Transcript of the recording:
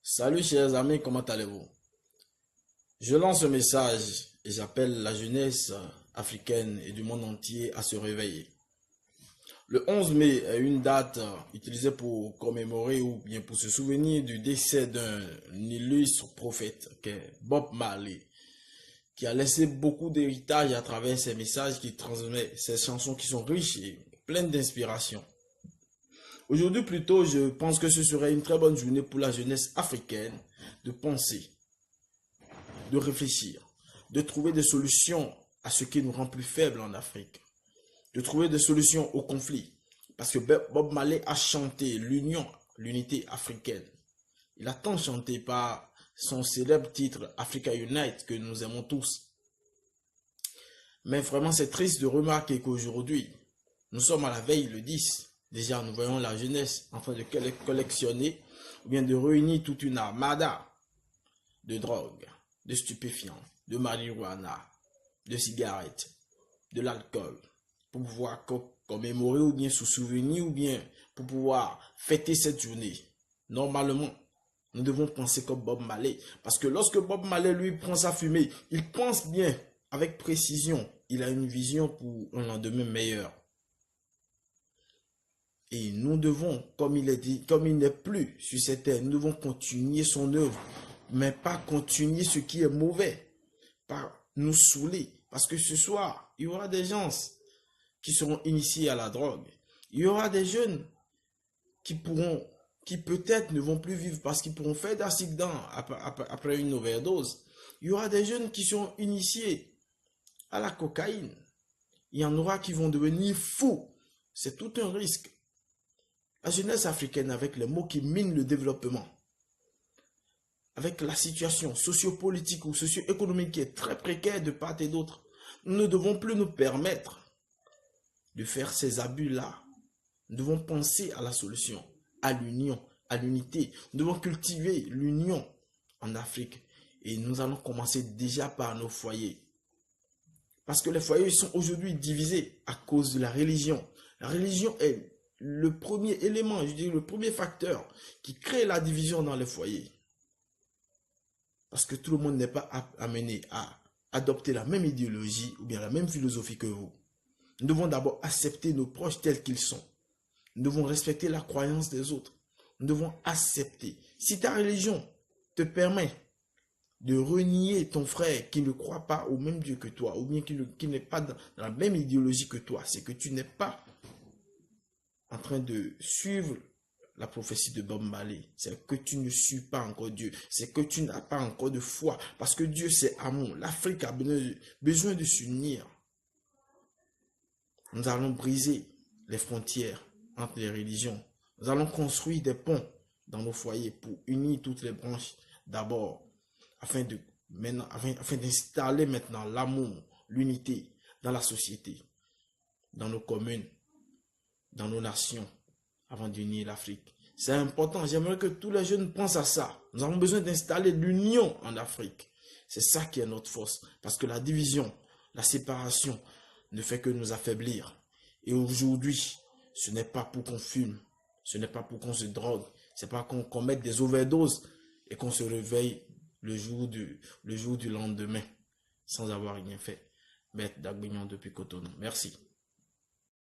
Salut chers amis, comment allez-vous? Je lance un message et j'appelle la jeunesse africaine et du monde entier à se réveiller. Le 11 mai est une date utilisée pour commémorer ou bien pour se souvenir du décès d'un illustre prophète qui est Bob Marley, qui a laissé beaucoup d'héritage à travers ses messages qu'il transmet, ses chansons qui sont riches et pleines d'inspiration. Aujourd'hui plutôt, je pense que ce serait une très bonne journée pour la jeunesse africaine de penser, de réfléchir, de trouver des solutions à ce qui nous rend plus faibles en Afrique, de trouver des solutions aux conflits. Parce que Bob Marley a chanté l'union, l'unité africaine. Il a tant chanté par son célèbre titre Africa Unite que nous aimons tous. Mais vraiment, c'est triste de remarquer qu'aujourd'hui, nous sommes à la veille le 10. Déjà, nous voyons la jeunesse en train de collectionner ou bien de réunir toute une armada de drogue, de stupéfiants, de marijuana, de cigarettes, de l'alcool, pour pouvoir commémorer ou bien se souvenir ou bien pour pouvoir fêter cette journée. Normalement, nous devons penser comme Bob Marley. Parce que lorsque Bob Marley, lui, prend sa fumée, il pense bien, avec précision. Il a une vision pour un lendemain meilleur. Et nous devons, comme il est dit, comme il n'est plus sur cette terre, nous devons continuer son œuvre, mais pas continuer ce qui est mauvais, pas nous saouler. Parce que ce soir, il y aura des gens qui seront initiés à la drogue. Il y aura des jeunes qui peut-être ne vont plus vivre parce qu'ils pourront faire d'accidents après une overdose. Il y aura des jeunes qui sont initiés à la cocaïne. Il y en aura qui vont devenir fous. C'est tout un risque. La jeunesse africaine, avec les mots qui minent le développement, avec la situation sociopolitique ou socio-économique qui est très précaire de part et d'autre, nous ne devons plus nous permettre de faire ces abus-là. Nous devons penser à la solution, à l'union, à l'unité. Nous devons cultiver l'union en Afrique. Et nous allons commencer déjà par nos foyers. Parce que les foyers sont aujourd'hui divisés à cause de la religion. La religion est le premier élément, je dis le premier facteur qui crée la division dans les foyers. Parce que tout le monde n'est pas amené à adopter la même idéologie ou bien la même philosophie que vous. Nous devons d'abord accepter nos proches tels qu'ils sont. Nous devons respecter la croyance des autres. Nous devons accepter. Si ta religion te permet de renier ton frère qui ne croit pas au même Dieu que toi, ou bien qui n'est pas dans la même idéologie que toi, c'est que tu n'es pas en train de suivre la prophétie de Bob Marley. C'est que tu ne suis pas encore Dieu. C'est que tu n'as pas encore de foi. Parce que Dieu, c'est amour. L'Afrique a besoin de s'unir. Nous allons briser les frontières entre les religions. Nous allons construire des ponts dans nos foyers pour unir toutes les branches d'abord, afin d'installer maintenant l'amour, l'unité dans la société, dans nos communes, dans nos nations, avant d'unir l'Afrique. C'est important. J'aimerais que tous les jeunes pensent à ça. Nous avons besoin d'installer l'union en Afrique. C'est ça qui est notre force. Parce que la division, la séparation ne fait que nous affaiblir. Et aujourd'hui, ce n'est pas pour qu'on fume. Ce n'est pas pour qu'on se drogue. C'est pas qu'on commette des overdoses et qu'on se réveille le jour du lendemain sans avoir rien fait. Bête Dagbignon depuis Cotonou. Merci.